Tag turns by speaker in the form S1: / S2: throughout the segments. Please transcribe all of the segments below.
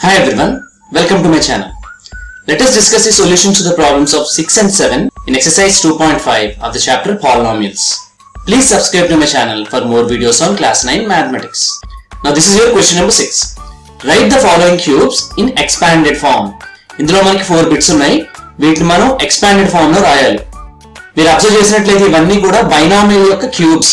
S1: Hi everyone, welcome to my channel. Let us discuss the solutions to the problems of 6 and 7 in exercise 2.5 of the chapter Polynomials. Please subscribe to my channel for more videos on class 9 mathematics. Now this is your question number 6. Write the following cubes in expanded form. ఇందులో మనకి 4 bits ఉన్నాయి. వీటిని మనం expanded form లో రాయాలి. మీరు observe చేసినట్లయితే ఇవన్నీ కూడా బైనామియల్ యొక్క క్యూబ్స్.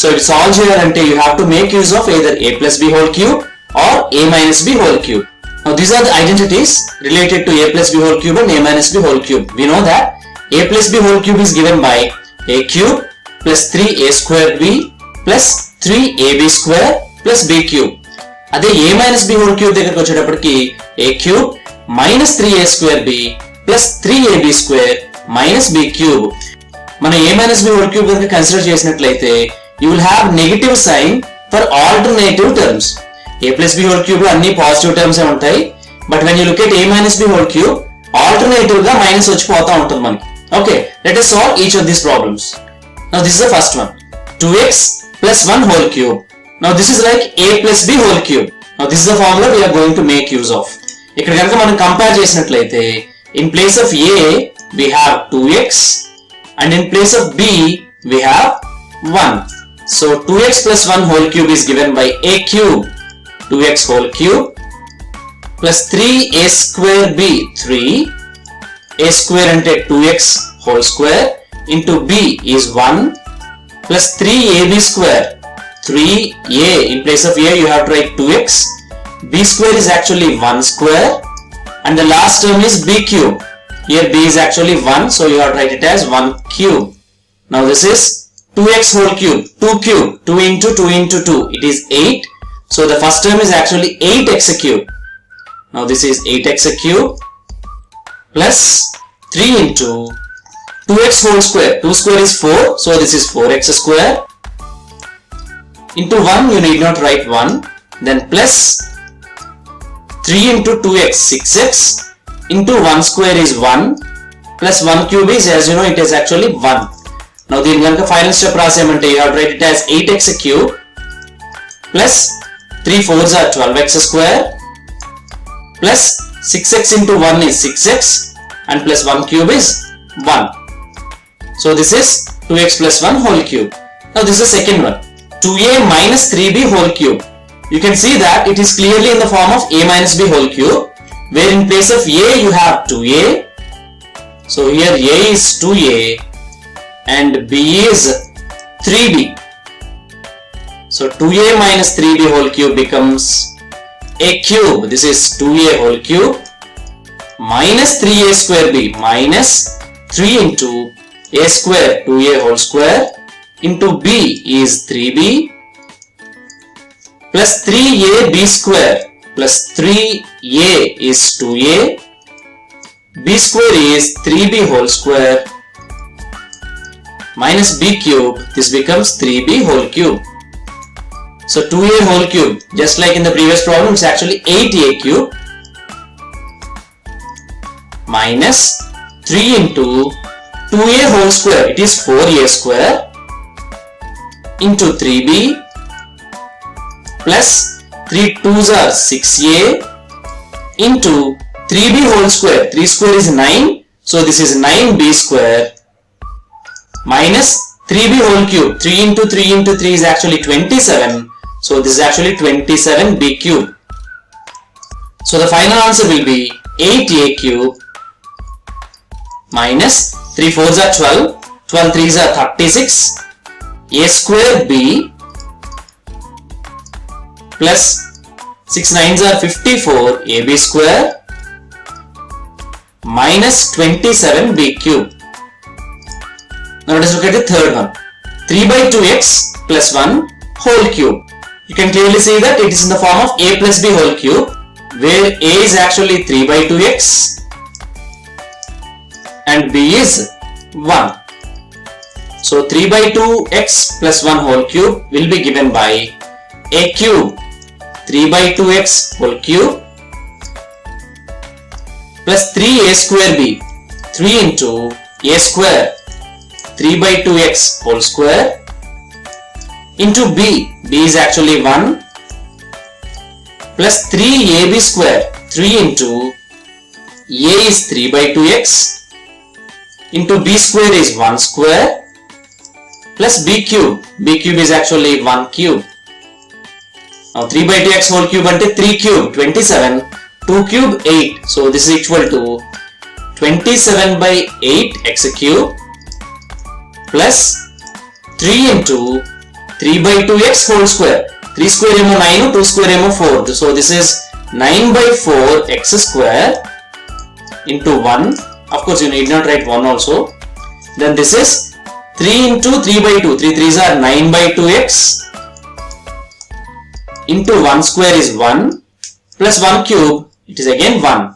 S1: సో ఇవి సాల్వ్ చేయాలంటే you have to make use of either a plus b whole cube or a minus b whole cube. Now these are the identities related to a plus b whole cube and a minus b whole cube. We know that a plus b whole cube is given by a cube plus 3a square b plus 3ab square plus b cube. అదే a minus b whole cube దగ్గరికి వచ్చేటప్పటికి a cube minus 3a square b plus 3ab square minus b cube. మనం a minus b whole cube కనుక consider చేసినట్లయితే you will have negative sign for alternative terms. a plus b whole cube లో అన్ని positive terms ఏ ఉంటాయి. But when you look at a minus b whole cube alternative గా minus వచ్చి పోతా ఉంటుంది మనకి. Okay, let us solve each of these problems. Now this is the first one, 2x plus 1 whole cube. Now this is like a plus b whole cube. Now this is the formula we are going to make use of. ఇక్కడ కనుక మనం compare చేసినట్లయితే in place of a we have 2x and in place of b we have 1. So 2x plus 1 whole cube is given by a cube 2x whole cube plus 3a square b 3 a square ante 2x whole square into b is 1 plus 3ab square 3a in place of a you have to write 2x b square is actually 1 square and the last term is b cube. Here b is actually 1, so you have to write it as 1 cube. Now this is 2x whole cube 2 cube 2 into 2 into 2 it is 8. So the first term is actually 8x cube. Now this is 8x cube plus 3 into 2x whole square. 2 square is 4, so this is 4x square into 1 you need not write 1. Then plus 3 into 2x 6x into 1 square is 1 plus 1 cube is, as you know, it is actually 1. Now the final step రాసేమంటే you have to write it as 8x cube plus 3 4s are 12x square plus 6x into 1 is 6x and plus 1 cube is 1. So this is 2x plus 1 whole cube. Now this is the second one, 2a minus 3b whole cube. You can see that it is clearly in the form of a minus b whole cube, where in place of a you have 2a. So here a is 2a and b is 3b. So 2a minus 3b whole cube becomes a cube. This is 2a whole cube minus 3a square b minus 3 into a square 2a whole square into b is 3b plus 3ab square plus 3a is 2a, b square is 3b whole square minus b cube. This becomes 3b whole cube. So 2a whole cube, just like in the previous problem, it's actually 8a cube minus 3 into 2a whole square, it is 4a square into 3b plus 3 2s are 6a into 3b whole square, 3 square is 9, so this is 9b square minus 3b whole cube, 3 into 3 into 3 is actually 27, so this is actually 27b cube. So the final answer will be 8a cube minus 3 4s are 12, 12 3s are 36, a square b plus 6 9s are 54 ab square minus 27b cube. Now let us look at the third one, 3 by 2x plus 1 whole cube. You can clearly see that it is in the form of a plus b whole cube, where a is actually 3 by 2x and b is 1. So 3 by 2x plus 1 whole cube will be given by a cube 3 by 2x whole cube plus 3a square b, 3 into a square 3 by 2x whole square into b, b is actually 1 plus 3ab square, 3 into a is 3 by 2x into b square is 1 square plus b cube. B cube is actually 1 cube. Now 3 by 2x whole cube ante 3 cube 27, 2 cube 8. So this is equal to 27 by 8 x cube plus 3 into 3 by 2x whole square. 3 square emo 9, 2 square emo 4. So this is 9 by 4 x square into 1. Of course you need not write 1 also. Then this is 3 into 3 by 2. 3 3s are 9 by 2x into 1 square is 1 plus 1 cube, it is again 1.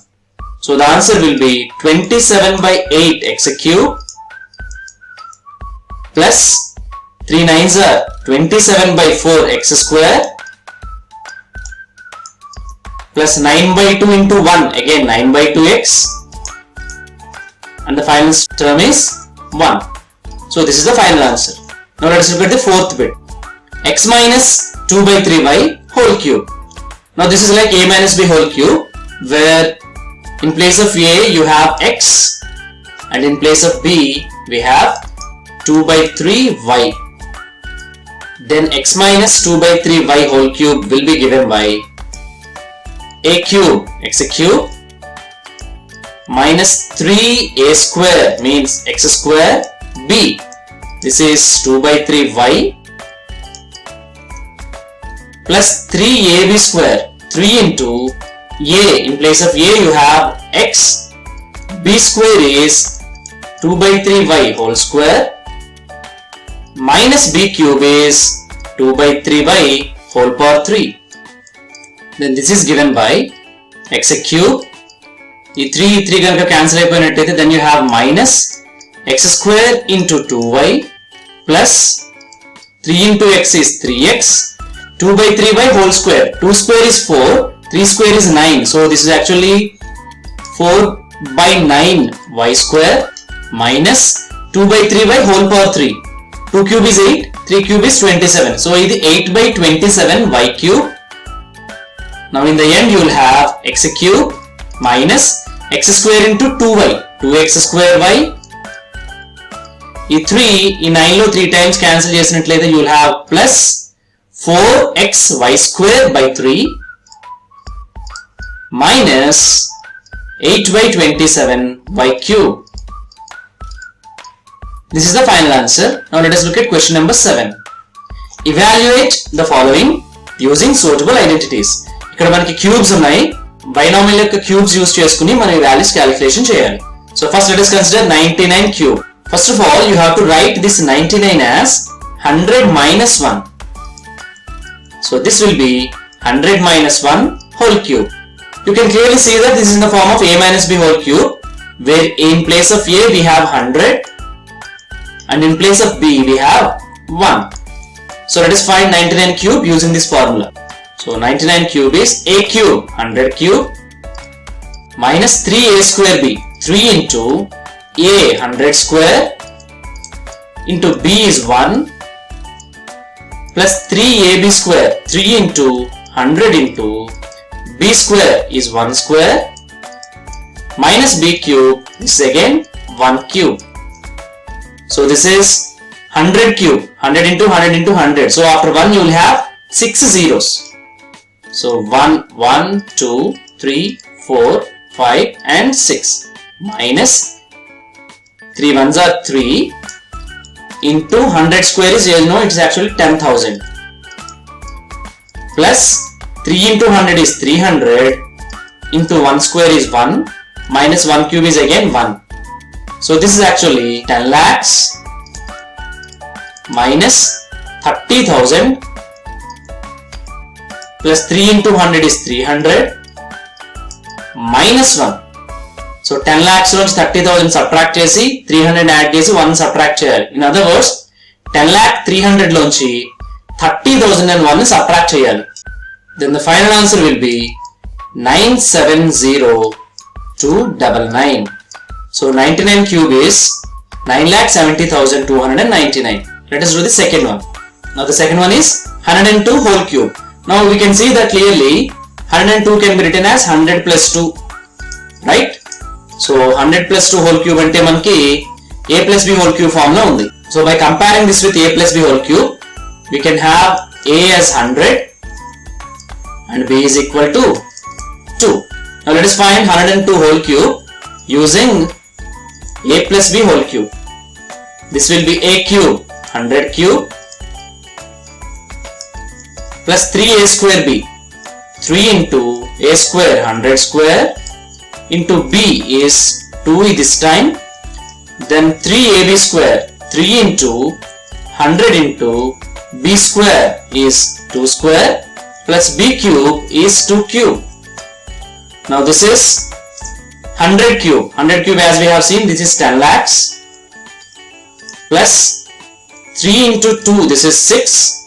S1: So the answer will be 27 by 8 x cube plus 3 9s are 27 by 4 x square plus 9 by 2 into 1, again 9 by 2x, and the final term is 1. So this is the final answer. Now let us look at the fourth bit. X minus 2 by 3y whole cube. Now this is like a minus b whole cube, where in place of a you have x and in place of b we have 2 by 3y. Then x minus 2 by 3y whole cube will be given by a cube x cube minus 3a square means x square b. This is 2 by 3y plus 3ab square. 3 into a, in place of a you have x, b square is 2 by 3y whole square minus b cube is 2 by 3y whole power 3. Then this is given by x cube. The 3 gonna cancel అయిపోయినట్టయితే then you have minus x square into 2y plus 3 into x is 3x, 2 by 3y whole square. 2 square is 4, 3 square is 9. So this is actually 4 by 9 y square minus 2 by 3y whole power 3. 2 cube is 8, 3 cube is 27. So it is 8 by 27 y cube. Now in the end you will have x cube minus x square into 2y, 2x square y. ఈ 3 ఈ 9 లో 3 times cancel చేసినట్లయితే you will have plus 4xy square by 3 minus 8 by 27 y cube. This is the final answer. Now let us look at question number 7. Evaluate the following using suitable identities. ఇక్కడ మనకి cubes ఉన్నాయి. Binomial యొక్క cubes use చేసుకుని మనం ఈ values calculation చేయాలి. So first let us consider 99 cube. First of all you have to write this 99 as 100 minus 1. So this will be 100 minus 1 whole cube. You can clearly see that this is in the form of a minus b whole cube, where in place of a we have 100 and in place of b we have 1. So let us find 99 cube using this formula. So 99 cube is a cube, 100 cube minus 3a square b, 3 into a 100 square into b is 1 plus 3ab square, 3 into 100 into b square is 1 square minus b cube, this is again 1 cube. So this is 100 cube, 100 into 100 into 100. So after 1 you will have 6 zeros. So 1, 1, 2, 3, 4, 5 and 6 minus 3 ones are 3 into 100 square is, you know, it's actually 10,000 plus 3 into 100 is 300 into 1 square is 1 minus 1 cube is again 1. So this is actually 10 lakhs minus 30,000 plus 3 into 100 is 300 minus 1. So 10 lakhs నుంచి 30,000 subtract చేసి 300 add చేసి 1 subtract చేయాలి. In other words 10 lakh 300 లోంచి 30,001 subtract చేయాలి. Then the final answer will be 970,299. So 99 cube is 9,70,299. Let us do the second one. Now the second one is 102 whole cube. Now we can see that clearly 102 can be written as 100 plus 2, right? So 100 plus 2 whole cube ante manaki a plus b whole cube form lo undi. So by comparing this with a plus b whole cube, we can have a as 100 and b is equal to 2. Now let us find 102 whole cube using a plus b whole cube. This will be a cube, 100 cube, plus 3a square b. 3 into a square, 100 square, into b is 2 this time. Then 3ab square, 3 into 100 into b square is 2 square, plus b cube is 2 cube. Now this is 100 cube. 100 cube, as we have seen, this is 10 lakhs. Plus 3 into 2, this is 6.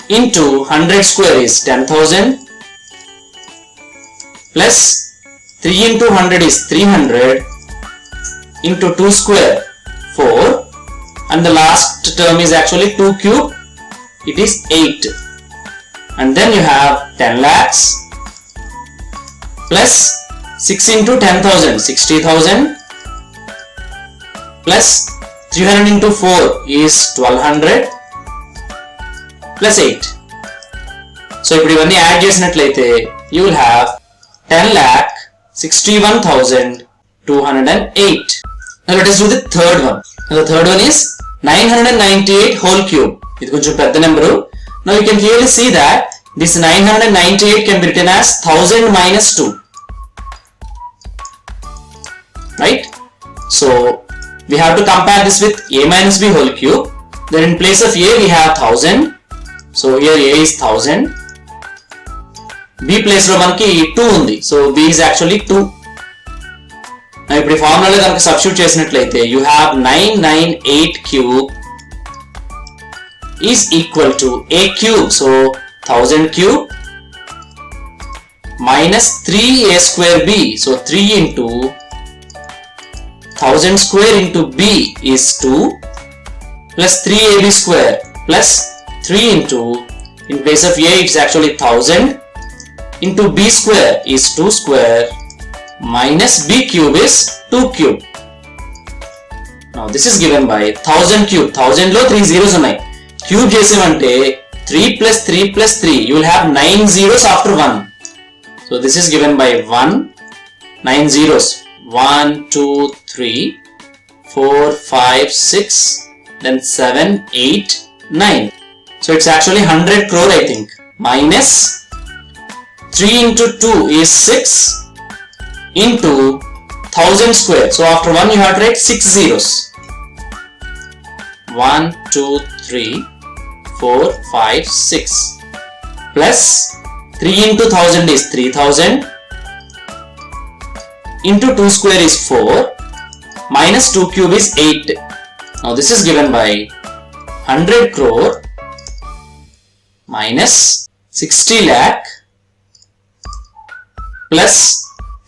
S1: Into 100 square is 10,000. Plus 3 into 100 is 300. Into 2 square, 4. And the last term is actually 2 cube. It is 8. And then you have 10 lakhs. Plus 6 into 10,000, 60,000. Plus 300 into 4 is 1200. Plus 8. So if you add చేసినట్లయితే you will have 10,61,208. Now let us do the third one. Now the third one is 998 whole cube. ఇది కొంచెం పెద్ద number. Now you can clearly see that this 998 can be written as 1000 minus 2. Right? So we have to compare this with a minus b whole cube. Then in place of a we have 1000. So here a is 1000. B place lo manaki 2 undi. So b is actually 2. Now if you formula lo substitute చేసినట్లయితే you have 998 cube is equal to a cube. So 1000 cube minus 3a square b. So 3 into 1000 square into b is 2 plus 3ab square plus 3 into, in place of a it's actually 1000 into b square is 2 square minus b cube is 2 cube. Now this is given by 1000 cube. 1000 lo 3 zeros unnai. Cube చేసామంటే 3 plus 3 plus 3. You will have 9 zeros after 1. So this is given by 1, 9 zeros. 1, 2, 3, 4, 5, 6, then 7, 8, 9. So it's actually 100 crore I think. Minus 3 into 2 is 6 into 1000 square. So after 1 you have to write 6 zeros. 1, 2, 3, 4, 5, 6. Plus 3 into 1000 is 3000. Into 2 square is 4. Minus 2 cube is 8. Now this is given by 100 crore minus 60 lakh plus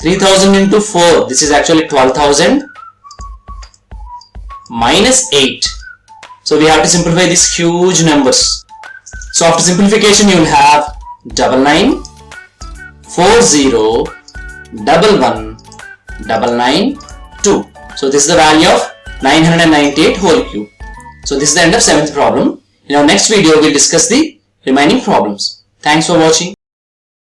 S1: 3000 into 4. This is actually 12,000 minus 8. So we have to simplify these huge numbers. So after simplification you will have 99, 40, 11, 992. So this is the value of 998 whole cube. So this is the end of 7th problem. In our next video we will discuss the remaining problems. Thanks for watching.